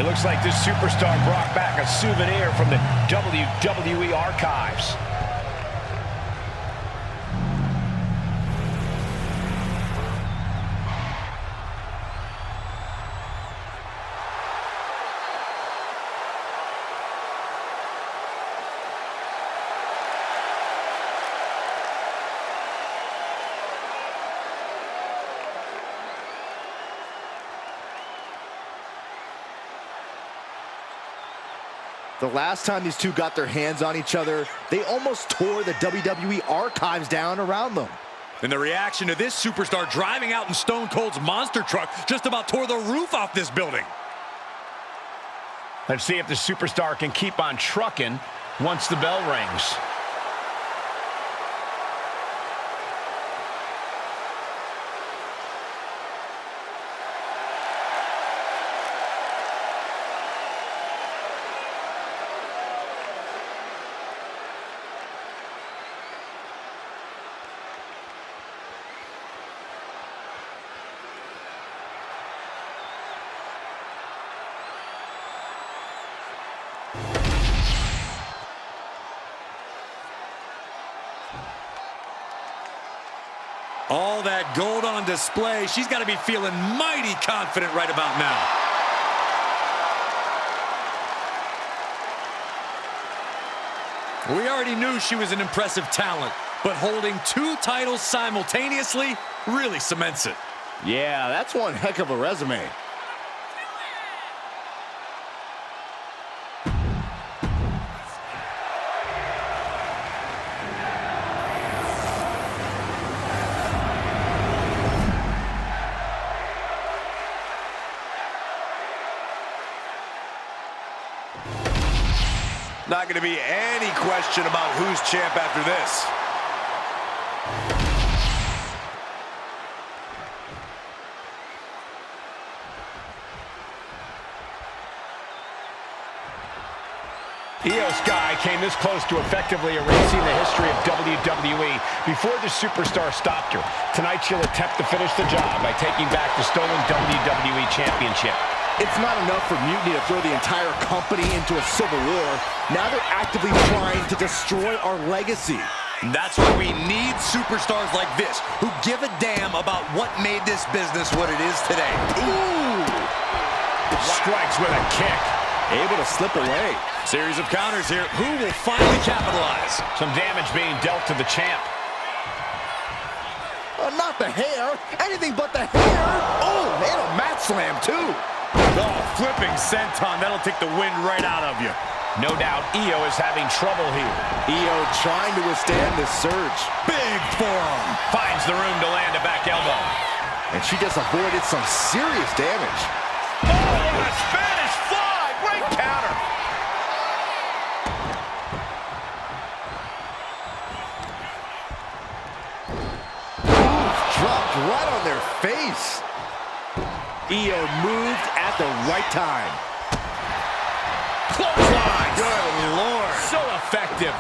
looks like this superstar brought back a souvenir from the WWE archives. The last time these two got their hands on each other, they almost tore the WWE archives down around them. And the reaction to this superstar driving out in Stone Cold's monster truck just about tore the roof off this building. Let's see if the superstar can keep on trucking once the bell rings. All that gold on display. She's got to be feeling mighty confident right about now. We already knew she was an impressive talent, but holding two titles simultaneously really cements it. Yeah, that's one heck of a resume. Not going to be any question about who's champ after this. Io Sky came this close to effectively erasing the history of WWE before the superstar stopped her. Tonight she'll attempt to finish the job by taking back the stolen WWE Championship. It's not enough for Mutiny to throw the entire company into a civil war. Now they're actively trying to destroy our legacy. That's why we need superstars like this, who give a damn about what made this business what it is today. Ooh! Strikes with a kick. Able to slip away. Series of counters here. Who will finally capitalize? Some damage being dealt to the champ. Not the hair. Anything but the hair. Oh, and a mat slam, too. Oh, flipping senton. That'll take the wind right out of you. No doubt Io is having trouble here. Io trying to withstand this surge. Big forearm. Finds the room to land a back elbow. And she just avoided some serious damage. Oh, a Spanish fly. Great counter. Dropped right on their face. Io moved at the right time. Clothesline. Good Lord. So effective.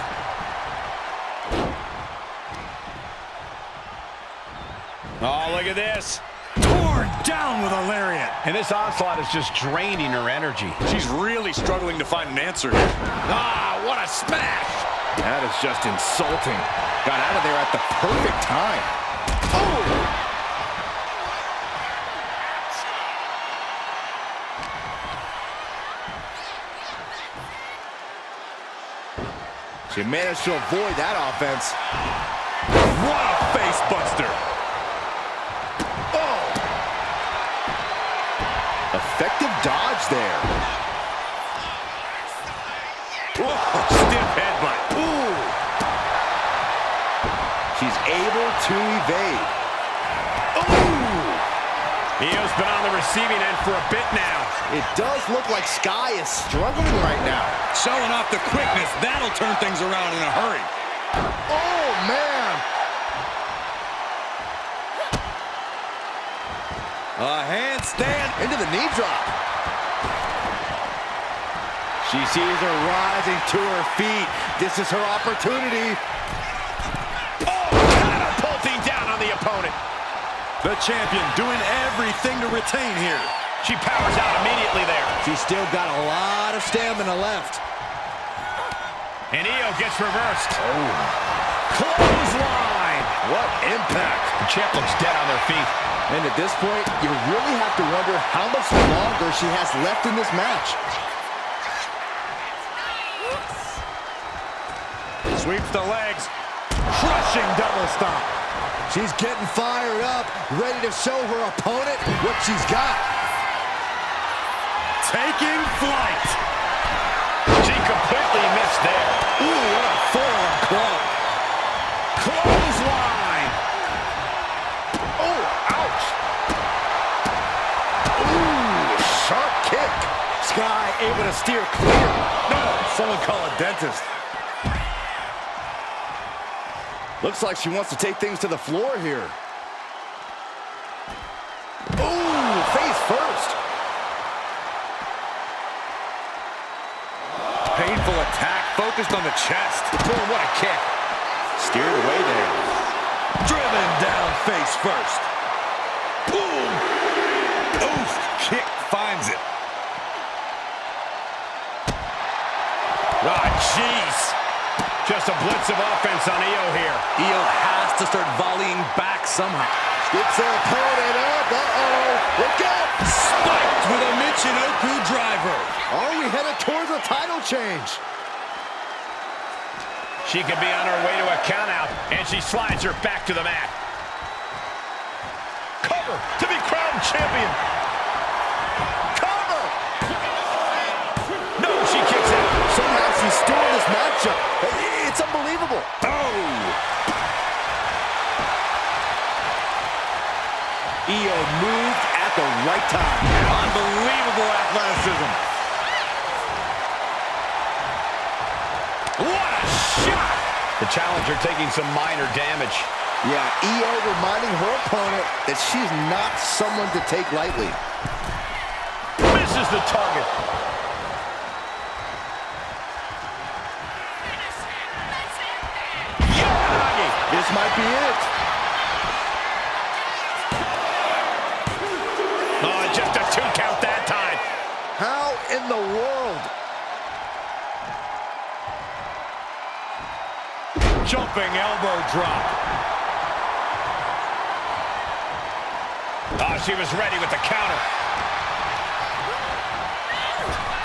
Oh, look at this. Torn down with a lariat. And this onslaught is just draining her energy. She's really struggling to find an answer here. Ah, what a smash. That is just insulting. Got out of there at the perfect time. Oh! She managed to avoid that offense. What a face buster. Oh! Effective dodge there. Whoa, stiff headbutt. Ooh! She's able to evade. Ooh! Io's been on the receiving end for a bit now. It does look like Sky is struggling right now. Showing off the quickness, that'll turn things around in a hurry. Oh, man! A handstand Into the knee drop. She sees her rising to her feet. This is her opportunity. Oh, catapulting down on the opponent. The champion doing everything to retain here. She powers out immediately there. She's still got a lot of stamina left. And Io gets reversed. Oh. Clothesline. What impact. The champ looks dead on their feet. And at this point, you really have to wonder how much longer she has left in this match. Sweeps the legs. Crushing double stomp. She's getting fired up, ready to show her opponent what she's got. Taking flight. She completely missed there. Ooh, what a forearm club. Clothesline. Oh, ouch. Ooh, sharp kick. Sky able to steer clear. No, someone call a dentist. Looks like she wants to take things to the floor here. Ooh, face first. Painful attack focused on the chest. Boom, what a kick. Steered away there. Driven down face first. Boom. Oof, kick finds it. Ah, jeez. Just a blitz of offense on Io here. Io has to start volleying back somehow. Gets her opponent up. Uh-oh. Look out. Spiked with a Michinoku driver. Are we headed towards a title change? She could be on her way to a countout, and she slides her back to the mat. Cover to be crowned champion. Cover. No, she kicks out. Somehow she's still in this matchup. It's unbelievable. Oh. Io moved at the right time. Unbelievable athleticism. What a shot! The challenger taking some minor damage. Yeah, Io reminding her opponent that she's not someone to take lightly. Misses the target. This might be it. Oh, just a 2 count that time. How in the world? Jumping elbow drop. Oh, she was ready with the counter.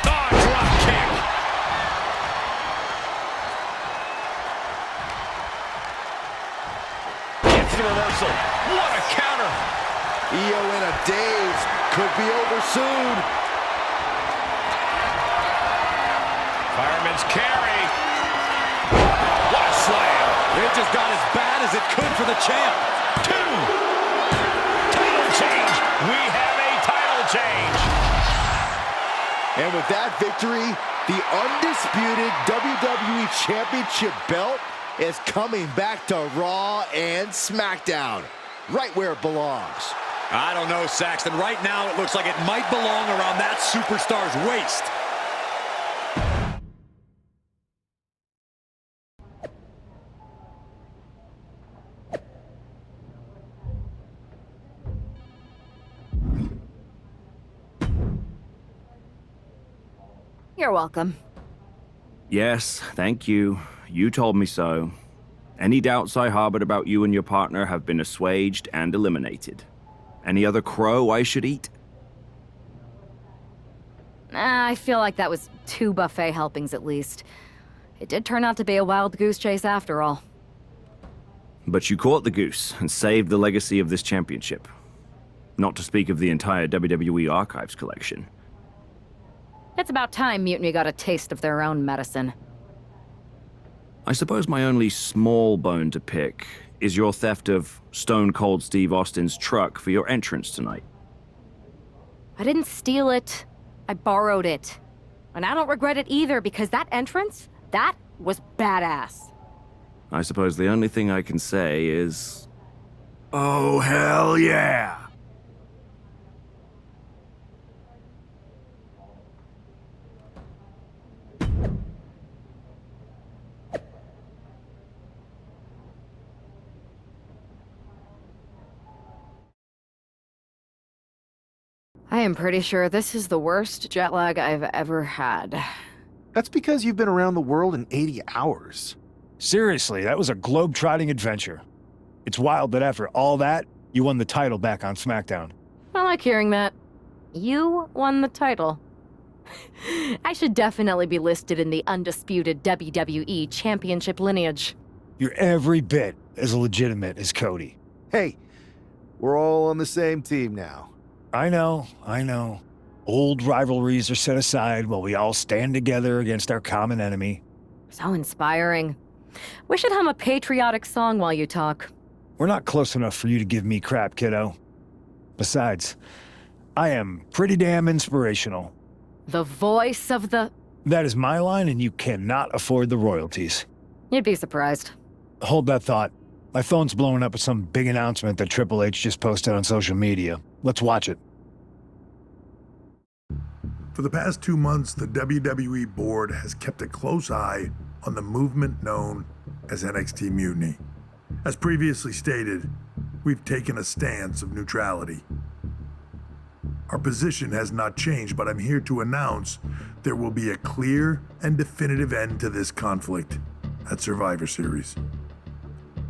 Oh, drop kick. Gets the reversal. What a counter. Io in a daze. Could be over soon. Fireman's carry. What a slam. It just got as bad as it could for the champ. 2. Title change. We have a title change. And with that victory, the undisputed WWE Championship belt is coming back to Raw and SmackDown, right where it belongs. I don't know, Saxton. Right now, it looks like it might belong around that superstar's waist. You're welcome. Yes, thank you. You told me so. Any doubts I harbored about you and your partner have been assuaged and eliminated. Any other crow I should eat? I feel like that was 2 buffet helpings at least. It did turn out to be a wild goose chase after all. But you caught the goose and saved the legacy of this championship. Not to speak of the entire WWE Archives collection. It's about time Mutiny got a taste of their own medicine. I suppose my only small bone to pick is your theft of Stone Cold Steve Austin's truck for your entrance tonight. I didn't steal it. I borrowed it. And I don't regret it either, because that entrance, that was badass. I suppose the only thing I can say is... oh, hell yeah! I am pretty sure this is the worst jet lag I've ever had. That's because you've been around the world in 80 hours. Seriously, that was a globe-trotting adventure. It's wild that after all that, you won the title back on SmackDown. I like hearing that. You won the title. I should definitely be listed in the undisputed WWE Championship lineage. You're every bit as legitimate as Cody. Hey, we're all on the same team now. I know. Old rivalries are set aside while we all stand together against our common enemy. So inspiring. We should hum a patriotic song while you talk. We're not close enough for you to give me crap, kiddo. Besides, I am pretty damn inspirational. The voice of the... That is my line, and you cannot afford the royalties. You'd be surprised. Hold that thought. My phone's blowing up with some big announcement that Triple H just posted on social media. Let's watch it. For the past 2 months, the WWE board has kept a close eye on the movement known as NXT Mutiny. As previously stated, we've taken a stance of neutrality. Our position has not changed, but I'm here to announce there will be a clear and definitive end to this conflict at Survivor Series.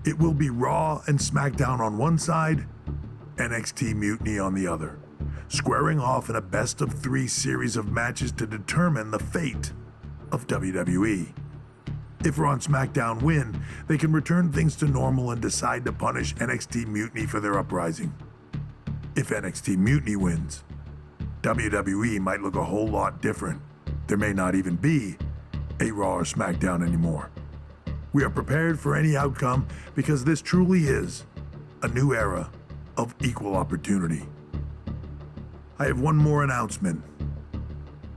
It will be Raw and SmackDown on one side, NXT Mutiny on the other, squaring off in a best-of-3 series of matches to determine the fate of WWE. If Raw and SmackDown win, they can return things to normal and decide to punish NXT Mutiny for their uprising. If NXT Mutiny wins, WWE might look a whole lot different. There may not even be a Raw or SmackDown anymore. We are prepared for any outcome because this truly is a new era of equal opportunity. I have one more announcement.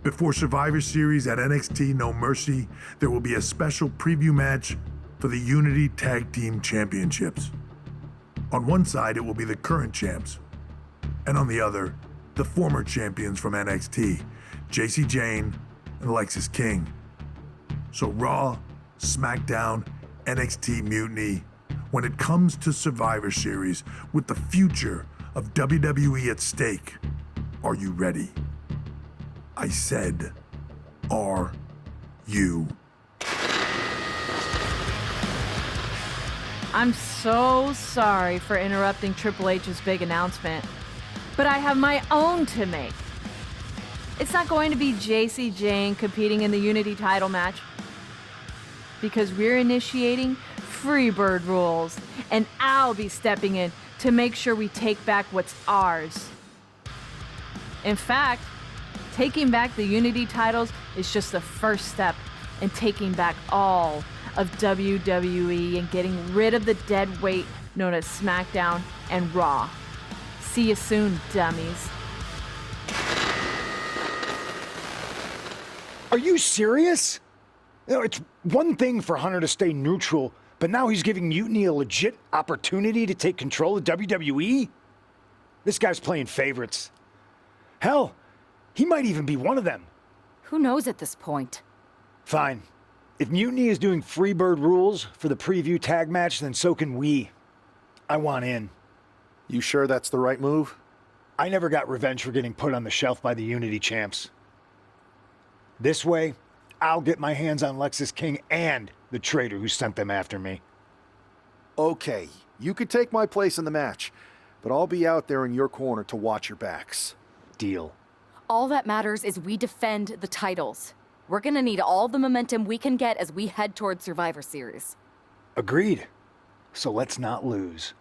Before Survivor Series at NXT No Mercy, there will be a special preview match for the Unity Tag Team Championships. On one side, it will be the current champs, and on the other, the former champions from NXT, Jacy Jayne and Lexis King. So Raw, SmackDown, NXT Mutiny, when it comes to Survivor Series, with the future of WWE at stake, are you ready? I said, are you? I'm so sorry for interrupting Triple H's big announcement, but I have my own to make. It's not going to be Jacy Jayne competing in the Unity title match, because we're initiating Freebird rules, and I'll be stepping in to make sure we take back what's ours. In fact, taking back the Unity titles is just the first step in taking back all of WWE and getting rid of the dead weight known as SmackDown and Raw. See you soon, dummies. Are you serious? You know, it's one thing for Hunter to stay neutral, but now he's giving Mutiny a legit opportunity to take control of WWE? This guy's playing favorites. Hell, he might even be one of them. Who knows at this point? Fine. If Mutiny is doing Freebird rules for the preview tag match, then so can we. I want in. You sure that's the right move? I never got revenge for getting put on the shelf by the Unity champs. This way, I'll get my hands on Lexis King and the traitor who sent them after me. Okay, you could take my place in the match, but I'll be out there in your corner to watch your backs. Deal. All that matters is we defend the titles. We're gonna need all the momentum we can get as we head towards Survivor Series. Agreed. So let's not lose.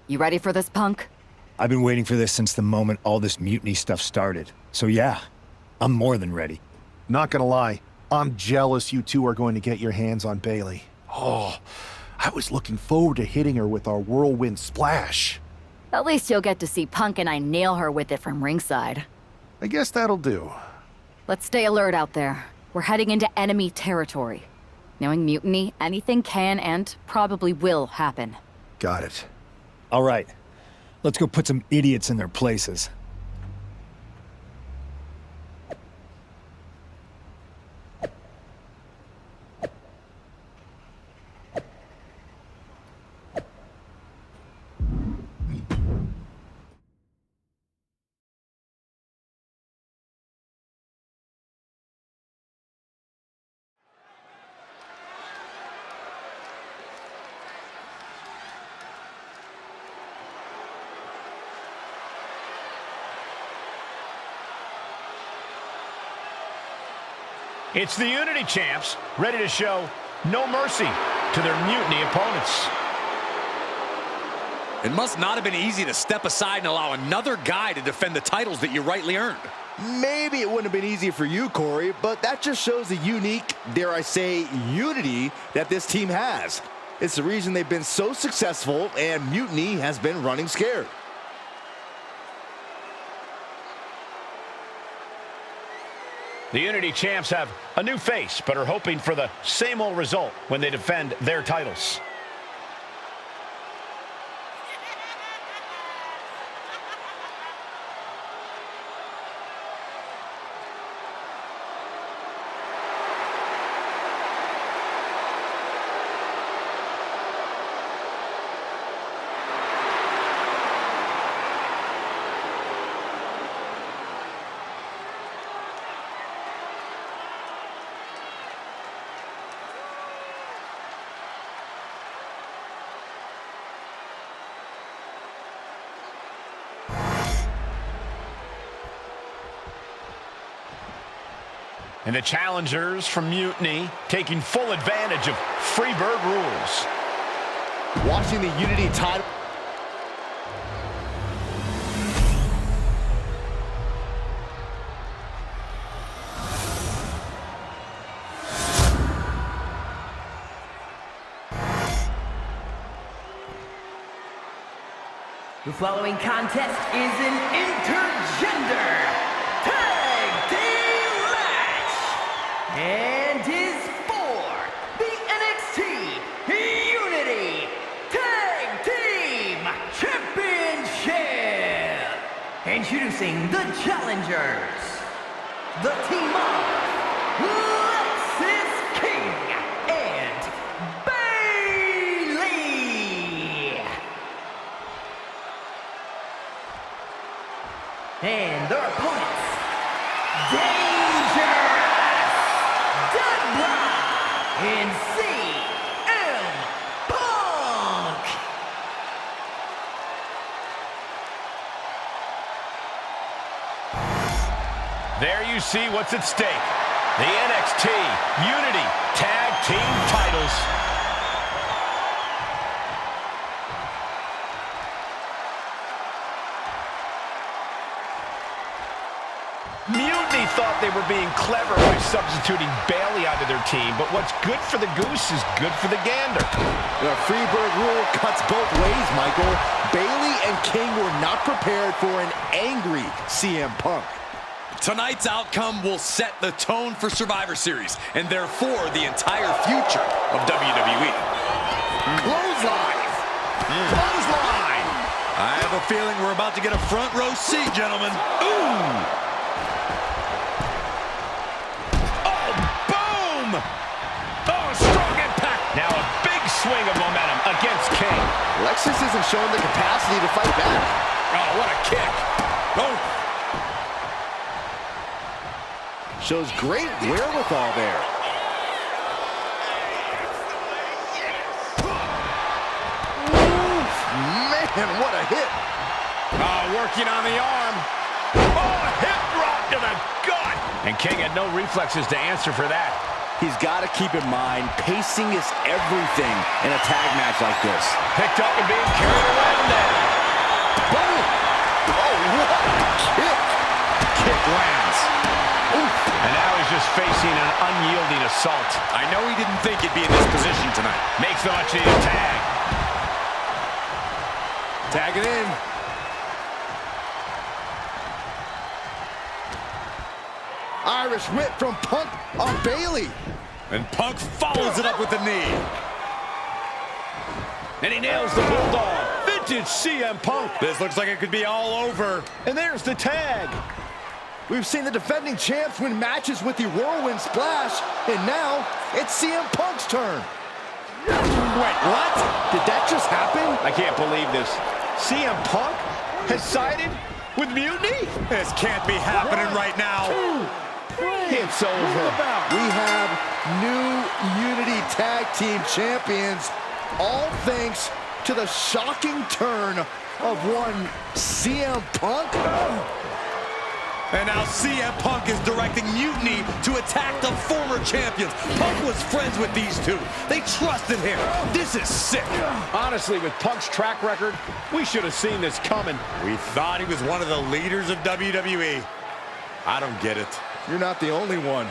You ready for this, punk? I've been waiting for this since the moment all this Mutiny stuff started. So yeah, I'm more than ready. Not gonna lie, I'm jealous you two are going to get your hands on Bayley. Oh, I was looking forward to hitting her with our whirlwind splash. At least you'll get to see Punk and I nail her with it from ringside. I guess that'll do. Let's stay alert out there. We're heading into enemy territory. Knowing Mutiny, anything can and probably will happen. Got it. All right, let's go put some idiots in their places. It's the Unity Champs, ready to show no mercy to their Mutiny opponents. It must not have been easy to step aside and allow another guy to defend the titles that you rightly earned. Maybe it wouldn't have been easy for you, Corey, but that just shows the unique, dare I say, unity that this team has. It's the reason they've been so successful, and Mutiny has been running scared. The Unity Champs have a new face, but are hoping for the same old result when they defend their titles. And the challengers from Mutiny taking full advantage of Freebird rules. Watching the Unity title. The following contest is an intergender tag team match and is for the NXT Unity Tag Team Championship. Introducing the challengers, the team of Lexis King and Bayley. And their opponents, Dangerous, Deadlock, and CM Punk. There you see what's at stake. The NXT Unity Tag Team titles. Mutiny thought they were being clever by substituting Bayley onto their team, but what's good for the goose is good for the gander. The Freebird rule cuts both ways, Michael. Bayley and King were not prepared for an angry CM Punk. Tonight's outcome will set the tone for Survivor Series, and therefore the entire future of WWE. Clothesline! Clothesline! I have a feeling we're about to get a front row seat, gentlemen. Ooh! Now a big swing of momentum against King. Lexis isn't showing the capacity to fight back. Oh, what a kick. Oh. Shows great wherewithal there. Oof, man, what a hit. Working on the arm. Oh, hip drop to the gut. And King had no reflexes to answer for that. He's got to keep in mind, pacing is everything in a tag match like this. Picked up and being carried around there. Boom! Oh, what a kick! Kick lands. Oof. And now he's just facing an unyielding assault. I know he didn't think he'd be in this position tonight. Makes the much-needed tag. Tag it in. Irish whip from Punk on Bayley. And Punk follows it up with the knee. And he nails the Bulldog. Vintage CM Punk. This looks like it could be all over. And there's the tag. We've seen the defending champs win matches with the Whirlwind Splash, and now it's CM Punk's turn. Wait, what? Did that just happen? I can't believe this. CM Punk has sided with Mutiny? This can't be happening right now. It's over. We have new Unity Tag Team Champions, all thanks to the shocking turn of one CM Punk. And now CM Punk is directing Mutiny to attack the former champions. Punk was friends with these two. They trusted him. This is sick. Honestly, with Punk's track record, we should have seen this coming. We thought he was one of the leaders of WWE. I don't get it. You're not the only one.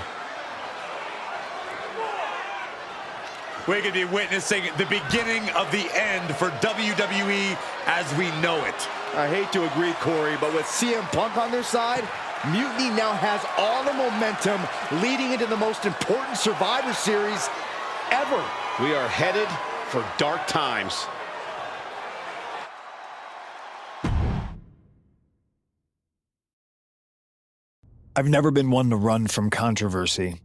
We could be witnessing the beginning of the end for WWE as we know it. I hate to agree, Corey, but with CM Punk on their side, Mutiny now has all the momentum leading into the most important Survivor Series ever. We are headed for dark times. I've never been one to run from controversy.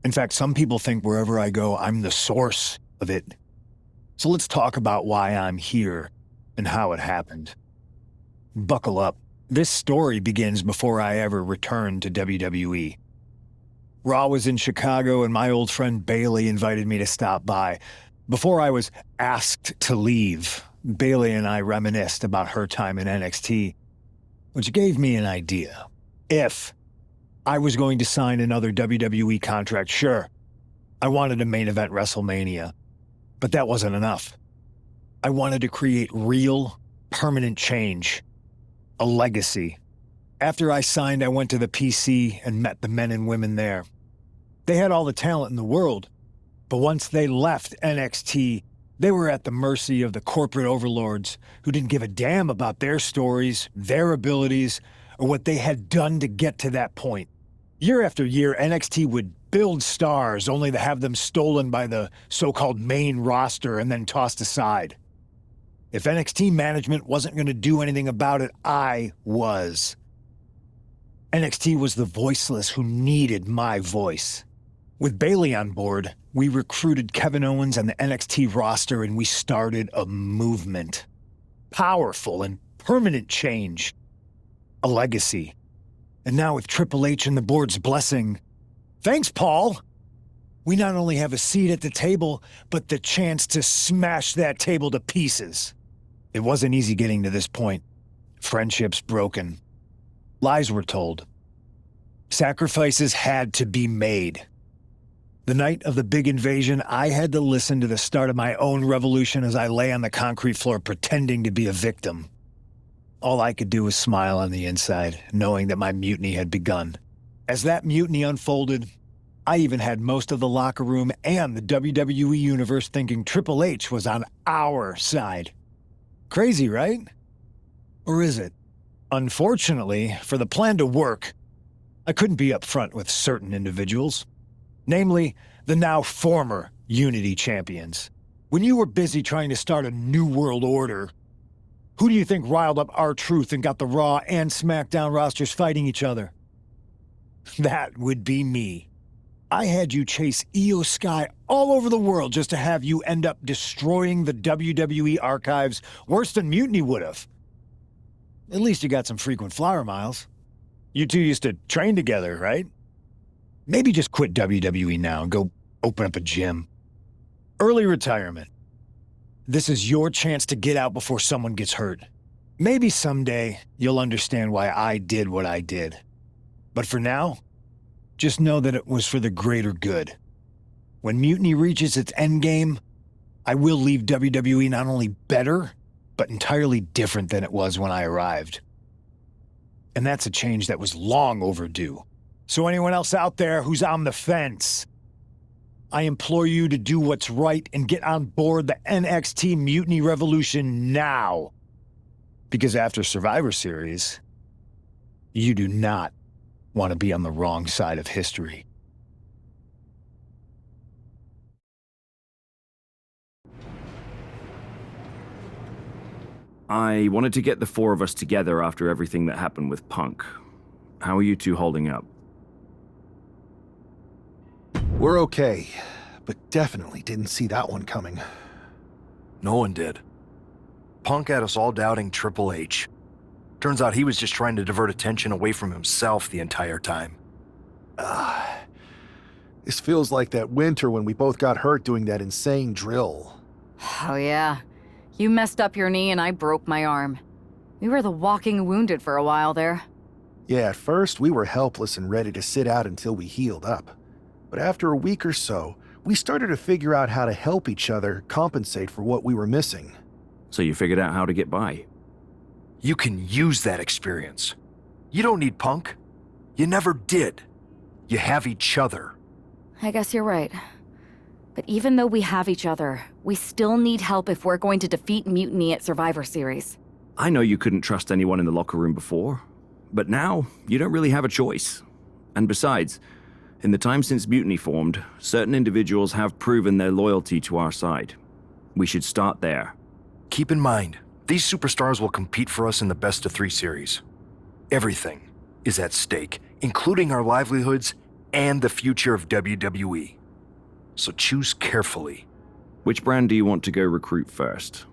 In fact, some people think wherever I go, I'm the source of it. So let's talk about why I'm here and how it happened. Buckle up. This story begins before I ever returned to WWE. Raw was in Chicago and my old friend Bayley invited me to stop by. Before I was asked to leave, Bayley and I reminisced about her time in NXT, which gave me an idea. If I was going to sign another WWE contract, sure, I wanted to main event WrestleMania, but that wasn't enough. I wanted to create real, permanent change. A legacy. After I signed, I went to the PC and met the men and women there. They had all the talent in the world, but once they left NXT, they were at the mercy of the corporate overlords who didn't give a damn about their stories, their abilities, or what they had done to get to that point. Year after year, NXT would build stars only to have them stolen by the so-called main roster and then tossed aside. If NXT management wasn't going to do anything about it, I was. NXT was the voiceless who needed my voice. With Bayley on board, we recruited Kevin Owens and the NXT roster and we started a movement. Powerful and permanent change. A legacy. And now with Triple H and the board's blessing, thanks, Paul! We not only have a seat at the table, but the chance to smash that table to pieces. It wasn't easy getting to this point. Friendships broken. Lies were told. Sacrifices had to be made. The night of the big invasion, I had to listen to the start of my own revolution as I lay on the concrete floor pretending to be a victim. All I could do was smile on the inside, knowing that my mutiny had begun. As that mutiny unfolded, I even had most of the locker room and the WWE Universe thinking Triple H was on our side. Crazy, right? Or is it? Unfortunately, for the plan to work, I couldn't be upfront with certain individuals. Namely, the now former Unity champions. When you were busy trying to start a new world order, who do you think riled up R-Truth and got the Raw and SmackDown rosters fighting each other? That would be me. I had you chase Io Sky all over the world just to have you end up destroying the WWE archives worse than Mutiny would have. At least you got some frequent flyer miles. You two used to train together, right? Maybe just quit WWE now and go open up a gym. Early retirement. This is your chance to get out before someone gets hurt. Maybe someday you'll understand why I did what I did. But for now, just know that it was for the greater good. When Mutiny reaches its endgame, I will leave WWE not only better, but entirely different than it was when I arrived. And that's a change that was long overdue. So anyone else out there who's on the fence, I implore you to do what's right and get on board the NXT Mutiny Revolution now. Because after Survivor Series, you do not want to be on the wrong side of history. I wanted to get the four of us together after everything that happened with Punk. How are you two holding up? We're okay, but definitely didn't see that one coming. No one did. Punk had us all doubting Triple H. Turns out he was just trying to divert attention away from himself the entire time. This feels like that winter when we both got hurt doing that insane drill. Oh yeah. You messed up your knee and I broke my arm. We were the walking wounded for a while there. Yeah, at first we were helpless and ready to sit out until we healed up. But after a week or so, we started to figure out how to help each other compensate for what we were missing. So you figured out how to get by. You can use that experience. You don't need Punk. You never did. You have each other. I guess you're right. But even though we have each other, we still need help if we're going to defeat Mutiny at Survivor Series. I know you couldn't trust anyone in the locker room before, but now you don't really have a choice. And besides, in the time since Mutiny formed, certain individuals have proven their loyalty to our side. We should start there. Keep in mind, these superstars will compete for us in the best-of-3 series. Everything is at stake, including our livelihoods and the future of WWE. So choose carefully. Which brand do you want to go recruit first?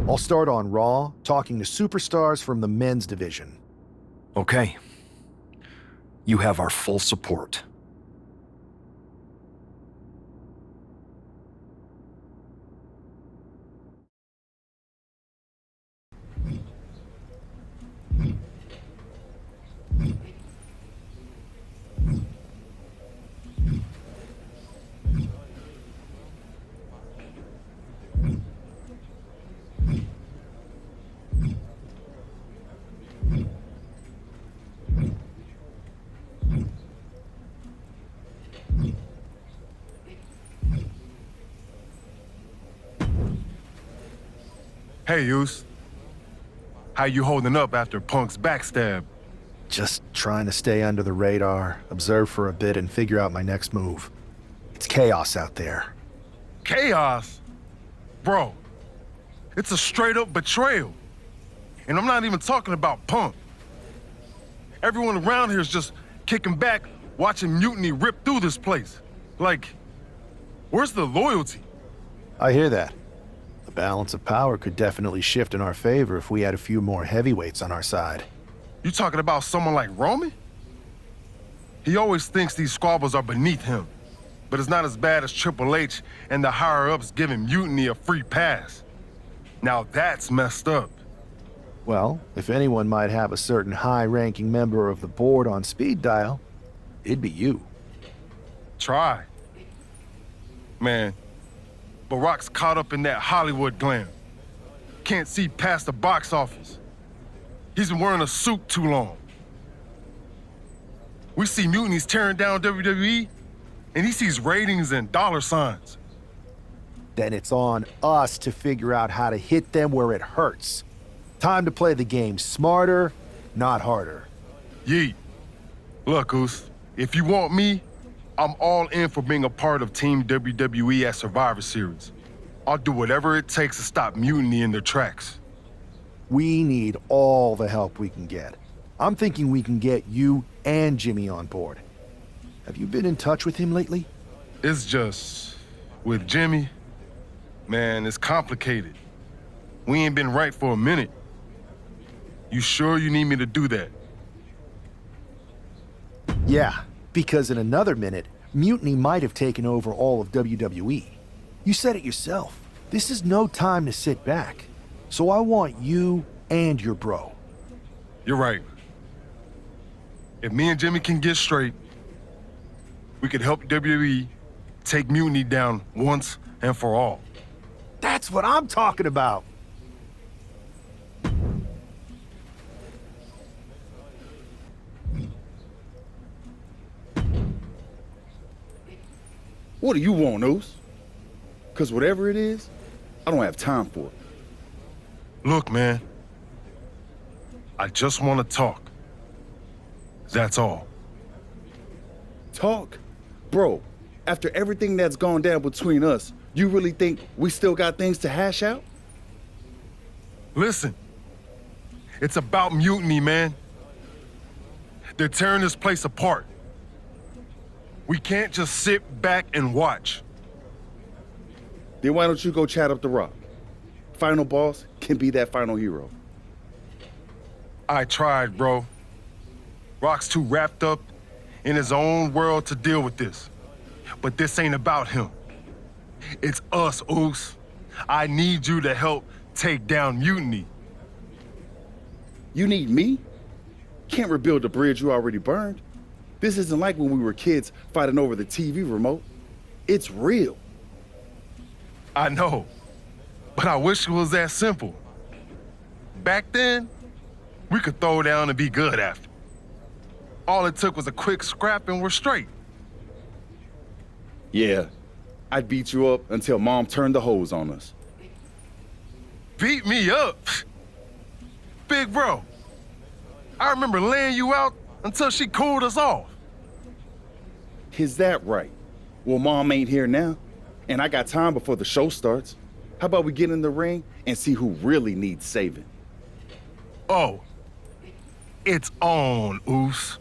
I'll start on Raw, talking to superstars from the men's division. Okay. You have our full support. Hey, Us. How you holding up after Punk's backstab? Just trying to stay under the radar, observe for a bit, and figure out my next move. It's chaos out there. Chaos? Bro, it's a straight-up betrayal. And I'm not even talking about Punk. Everyone around here is just kicking back, watching Mutiny rip through this place. Like, where's the loyalty? I hear that. The balance of power could definitely shift in our favor if we had a few more heavyweights on our side. You talking about someone like Roman? He always thinks these squabbles are beneath him, but it's not as bad as Triple H and the higher-ups giving Mutiny a free pass. Now that's messed up. Well, if anyone might have a certain high-ranking member of the board on speed dial, it'd be you. Try. Man, Barack's caught up in that Hollywood glam. Can't see past the box office. He's been wearing a suit too long. We see Mutiny's tearing down WWE, and he sees ratings and dollar signs. Then it's on us to figure out how to hit them where it hurts. Time to play the game smarter, not harder. Yeet. Look, Oos, if you want me, I'm all in for being a part of Team WWE at Survivor Series. I'll do whatever it takes to stop Mutiny in their tracks. We need all the help we can get. I'm thinking we can get you and Jimmy on board. Have you been in touch with him lately? It's just, with Jimmy, man, it's complicated. We ain't been right for a minute. You sure you need me to do that? Yeah, because in another minute, Mutiny might have taken over all of WWE. You said it yourself. This is no time to sit back. So I want you and your bro. You're right. If me and Jimmy can get straight, we could help WWE take Mutiny down once and for all. That's what I'm talking about. What do you want, Oos? Because whatever it is, I don't have time for it. Look, man, I just want to talk. That's all. Talk? Bro, after everything that's gone down between us, you really think we still got things to hash out? Listen, it's about Mutiny, man. They're tearing this place apart. We can't just sit back and watch. Then why don't you go chat up the Rock? Final boss can be that final hero. I tried, bro. Rock's too wrapped up in his own world to deal with this. But this ain't about him. It's us, Oos. I need you to help take down Mutiny. You need me? Can't rebuild the bridge you already burned. This isn't like when we were kids fighting over the TV remote. It's real. I know, but I wish it was that simple. Back then, we could throw down and be good after. All it took was a quick scrap and we're straight. Yeah, I'd beat you up until Mom turned the hose on us. Beat me up? Big bro, I remember laying you out until she cooled us off. Is that right? Well, Mom ain't here now, and I got time before the show starts. How about we get in the ring and see who really needs saving? Oh, it's on, Oos.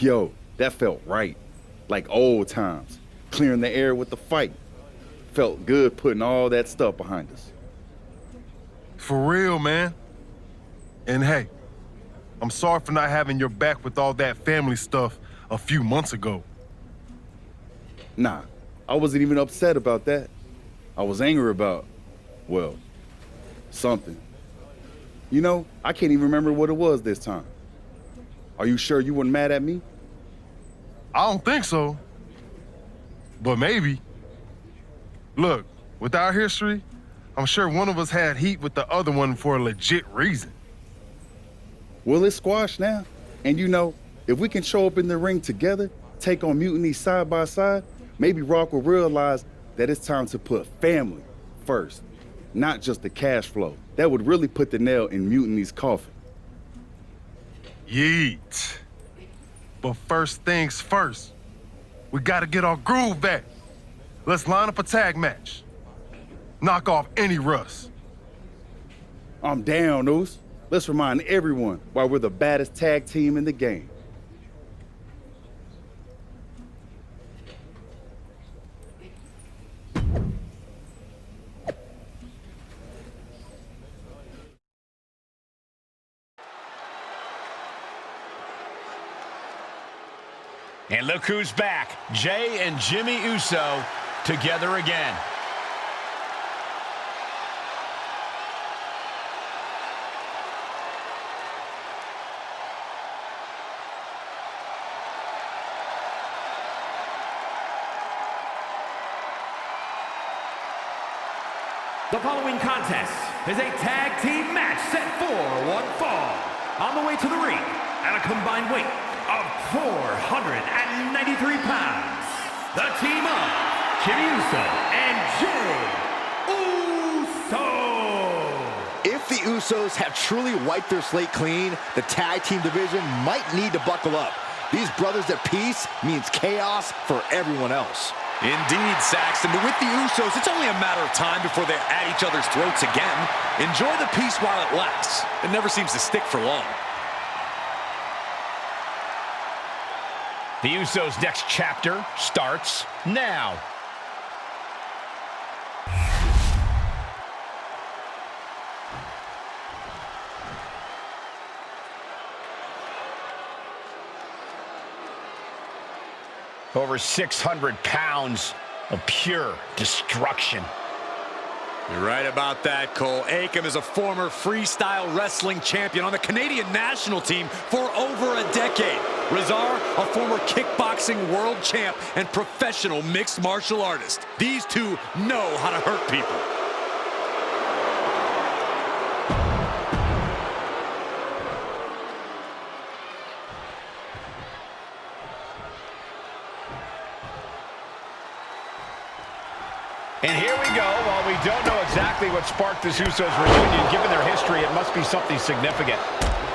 Yo, that felt right. Like old times. Clearing the air with the fight. Felt good putting all that stuff behind us. For real, man. And hey, I'm sorry for not having your back with all that family stuff a few months ago. Nah, I wasn't even upset about that. I was angry about, well, something. You know, I can't even remember what it was this time. Are you sure you weren't mad at me? I don't think so. But maybe. Look, with our history, I'm sure one of us had heat with the other one for a legit reason. Well, it's squashed now. And you know, if we can show up in the ring together, take on Mutiny side by side, maybe Rock will realize that it's time to put family first, not just the cash flow. That would really put the nail in Mutiny's coffin. Yeet. But first things first, we gotta get our groove back. Let's line up a tag match. Knock off any rust. I'm down, Us. Let's remind everyone why we're the baddest tag team in the game. And look who's back. Jay and Jimmy Uso together again. The following contest is a tag team match set for one fall. On the way to the ring at a combined weight of 493 pounds, the team of Jimmy Uso and Jey Uso. If the Usos have truly wiped their slate clean, the tag team division might need to buckle up. These brothers at peace means chaos for everyone else. Indeed, Saxton, but with the Usos, it's only a matter of time before they're at each other's throats again. Enjoy the peace while it lasts. It never seems to stick for long. The Usos' next chapter starts now. Over 600 pounds of pure destruction. You're right about that, Cole. Akam is a former freestyle wrestling champion on the Canadian national team for over a decade. Razar, a former kickboxing world champ and professional mixed martial artist. These two know how to hurt people. And here we go. While we don't know exactly what sparked this Usos reunion, given their history, it must be something significant.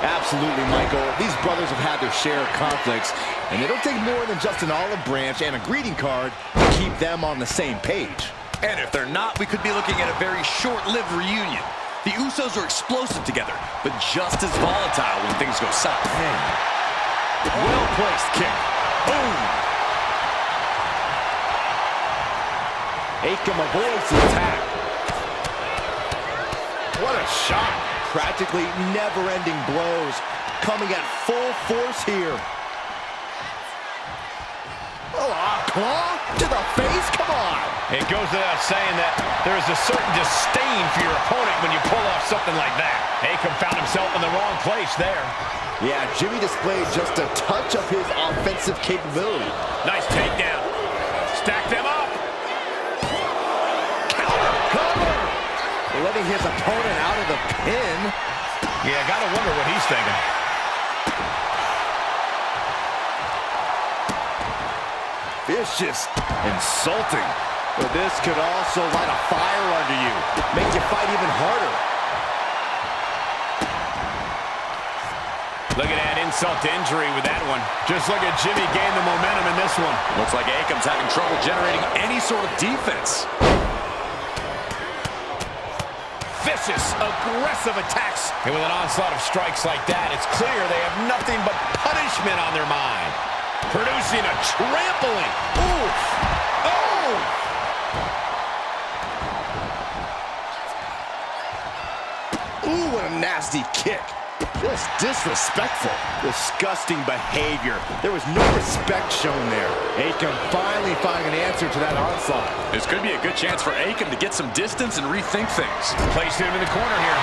Absolutely, Michael. These brothers have had their share of conflicts, and it'll take more than just an olive branch and a greeting card to keep them on the same page. And if they're not, we could be looking at a very short-lived reunion. The Usos are explosive together, but just as volatile when things go south. Well-placed kick. Boom! Akam avoids the attack. What a shot. Practically never-ending blows coming at full force here. Oh, a claw to the face? Come on. It goes without saying that there is a certain disdain for your opponent when you pull off something like that. Akam found himself in the wrong place there. Yeah, Jimmy displayed just a touch of his offensive capability. Nice takedown. Stack them up. Letting his opponent out of the pin. Yeah, gotta wonder what he's thinking. Vicious, insulting. But this could also light a fire under you, make you fight even harder. Look at that insult to injury with that one. Just look at Jimmy gain the momentum in this one. Looks like Akam's having trouble generating any sort of defense. Vicious, aggressive attacks. And with an onslaught of strikes like that, it's clear they have nothing but punishment on their mind. producing a trampling. Oof. Oh! Ooh, what a nasty kick. Just disrespectful. Disgusting behavior. There was no respect shown there. Akam finally finding an answer to that onslaught. This could be a good chance for Akam to get some distance and rethink things. Placed him in the corner here.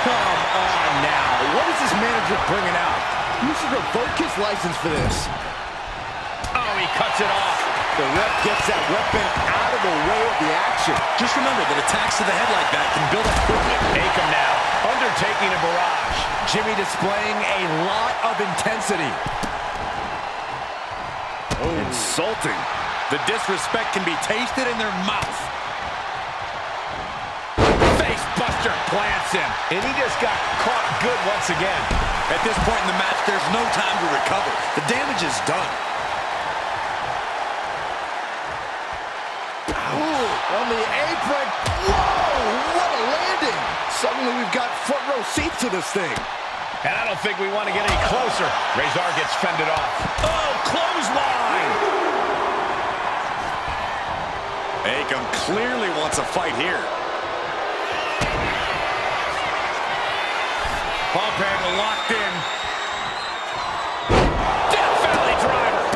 Come on now. What is this manager bringing out? You should revoke his license for this. Oh, he cuts it off. The ref gets that weapon out of the way of the action. Just remember that attacks to the head like that can build up quickly. Akam now undertaking a barrage. Jimmy displaying a lot of intensity. Oh. Insulting. The disrespect can be tasted in their mouth. Face buster plants him. And he just got caught good once again. At this point in the match, there's no time to recover. The damage is done. Ooh, on the apron. Whoa, what a landing. Suddenly we've got front row seats to this thing. And I don't think we want to get any closer. Razor gets fended off. Oh, clothesline! Akam clearly wants a fight here. Pump handle locked in. Death Valley driver.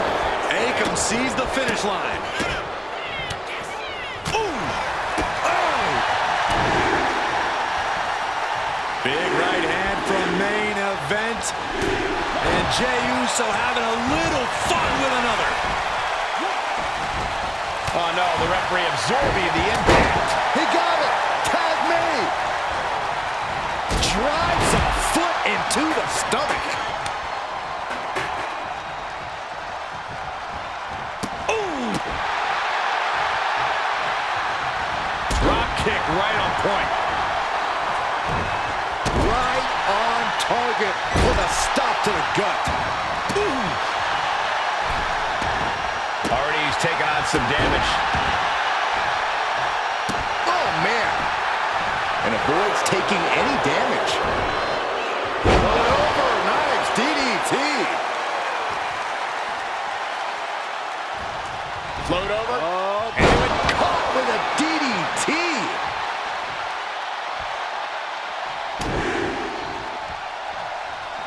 Akam sees the finish line. Big right hand from main event. And Jey Uso having a little fun with another. Oh no, the referee absorbing the impact. He got it. Tag me. Drives a foot into the stomach. Ooh. Drop kick right on point. Right on target with a stop to the gut. Ooh. Already he's taken on some damage. Oh, man. And avoids taking any damage. Roll over. Nice DDT. Float over. Oh, and caught with a DDT.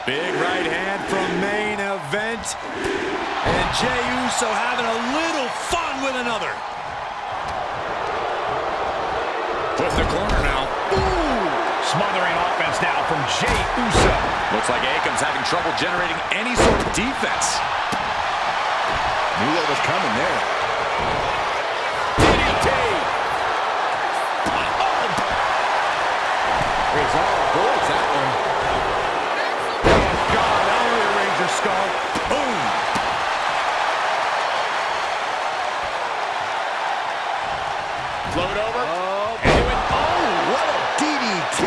Big right hand from main event. And Jey Uso having a little fun with another. Put the corner now. Ooh! Smothering offense now from Jey Uso. Looks like Akam's having trouble generating any sort of defense. Knew what was coming there. DDT! Razor avoids that one. Skull. Boom. Float over. Oh, what a DDT.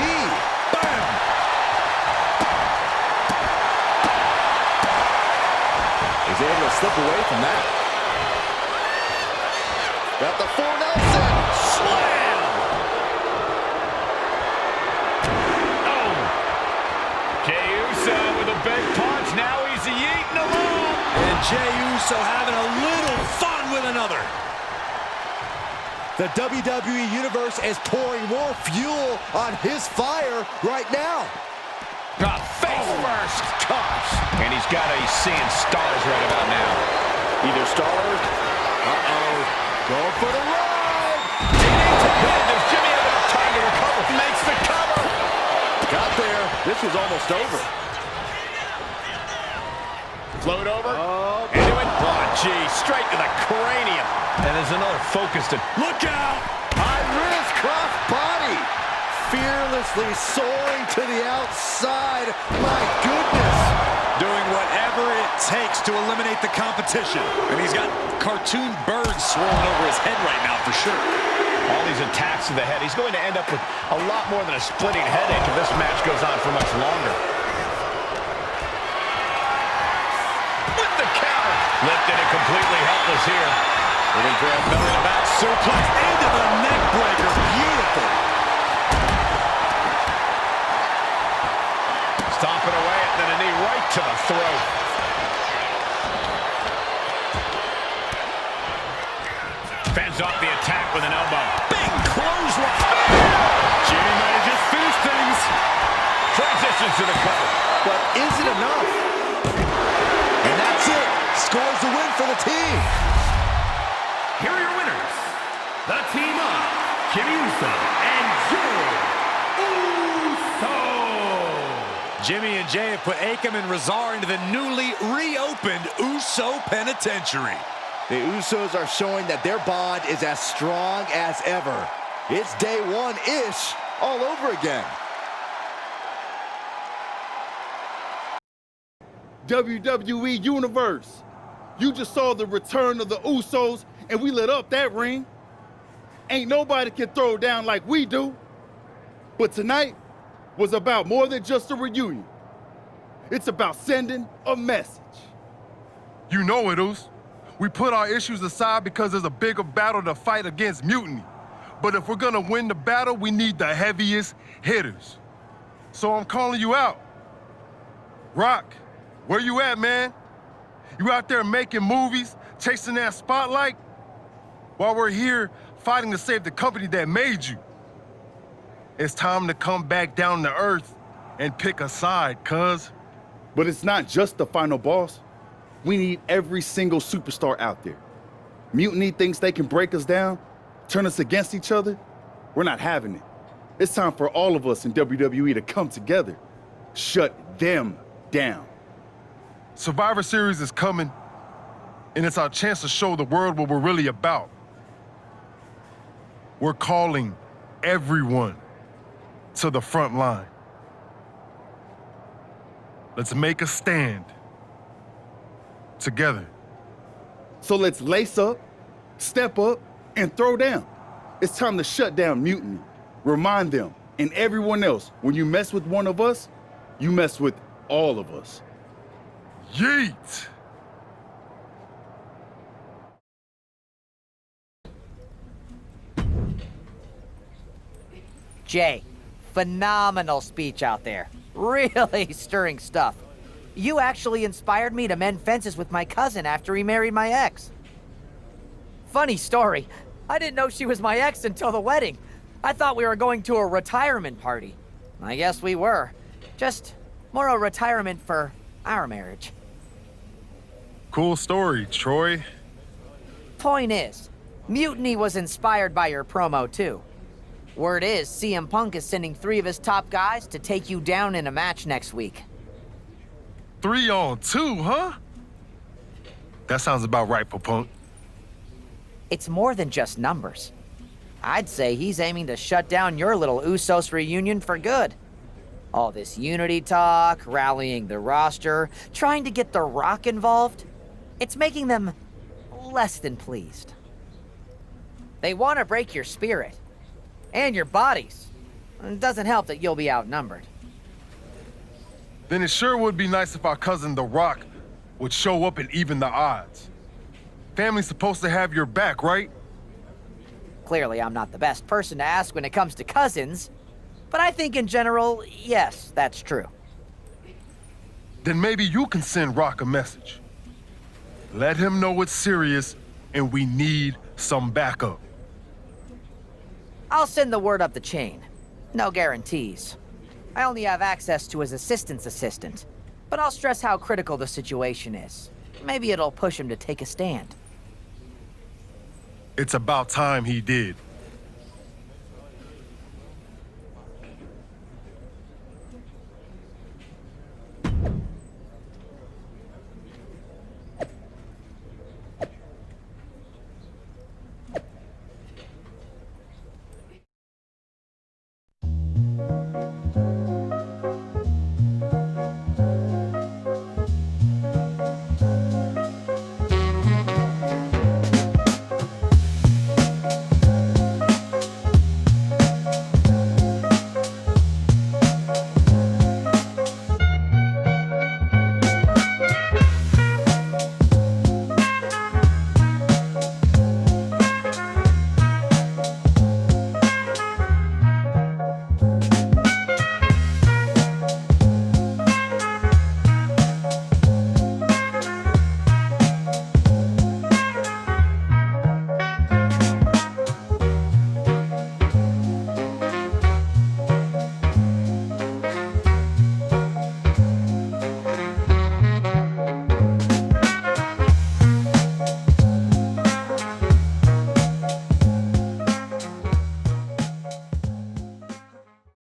Bam! He's able to slip away from that. Got the 4 Nelson. Slam! Oh! Jey Uso with a big punch. Now he's eating alone. And Jey Uso having a little fun with another. The WWE Universe is pouring more fuel on his fire right now. Face first. Gosh. And he's got to be seeing stars right about now. Either stars. Going for the ride. Does Jimmy have enough time to recover? Makes the cover. Got there. This was almost over. Float over. Oh, into it. Oh, gee. Straight to the cranium. And there's another focus to... Look out! high risk cross body. Fearlessly soaring to the outside. My goodness. Doing whatever it takes to eliminate the competition. And he's got cartoon birds swirling over his head right now for sure. All these attacks to the head. He's going to end up with a lot more than a splitting headache if this match goes on for much longer. With the counter. Lifted and completely helpless here. Looking for a belly-to-back suplex into the neck breaker. Beautiful. Stomping away and then a knee right to the throat. heads off the attack with an elbow. Big clothesline. Jimmy might have just finished things. Transitions to the cover. But is it enough? And that's it. Scores the win for the team. Here are your winners. The team of Jimmy Uso and Jey Uso. Jimmy and Jay have put Akam and Rezar into the newly reopened Uso Penitentiary. The Usos are showing that their bond is as strong as ever. It's day one-ish all over again. WWE Universe, you just saw the return of the Usos and we lit up that ring. Ain't nobody can throw down like we do. But tonight was about more than just a reunion. It's about sending a message. You know it, Us. We put our issues aside because there's a bigger battle to fight against mutiny. But if we're gonna win the battle, we need the heaviest hitters. So I'm calling you out. Rock, where you at, man? You out there making movies, chasing that spotlight? While we're here fighting to save the company that made you. It's time to come back down to earth and pick a side, cuz. But it's not just the final boss. We need every single superstar out there. Mutiny thinks they can break us down, turn us against each other. We're not having it. It's time for all of us in WWE to come together. Shut them down. Survivor Series is coming, and it's our chance to show the world what we're really about. We're calling everyone to the front line. Let's make a stand together. So let's lace up, step up, and throw down. It's time to shut down mutiny. Remind them and everyone else, when you mess with one of us, you mess with all of us. Yeet! Jay, phenomenal speech out there. Really stirring stuff. You actually inspired me to mend fences with my cousin after he married my ex. Funny story. I didn't know she was my ex until the wedding. I thought we were going to a retirement party. I guess we were. Just more a retirement for our marriage. Cool story, Troy. Point is, Mutiny was inspired by your promo too. Word is, CM Punk is sending 3 of his top guys to take you down in a match next week. 3-on-2, huh? That sounds about right for Punk. It's more than just numbers. I'd say he's aiming to shut down your little Usos reunion for good. All this unity talk, rallying the roster, trying to get The Rock involved, it's making them less than pleased. They want to break your spirit. And your bodies. It doesn't help that you'll be outnumbered. Then it sure would be nice if our cousin The Rock would show up and even the odds. Family's supposed to have your back, right? Clearly, I'm not the best person to ask when it comes to cousins, but I think in general, yes, that's true. Then maybe you can send Rock a message. Let him know it's serious and we need some backup. I'll send the word up the chain. No guarantees. I only have access to his assistant's assistant, but I'll stress how critical the situation is. Maybe it'll push him to take a stand. It's about time he did.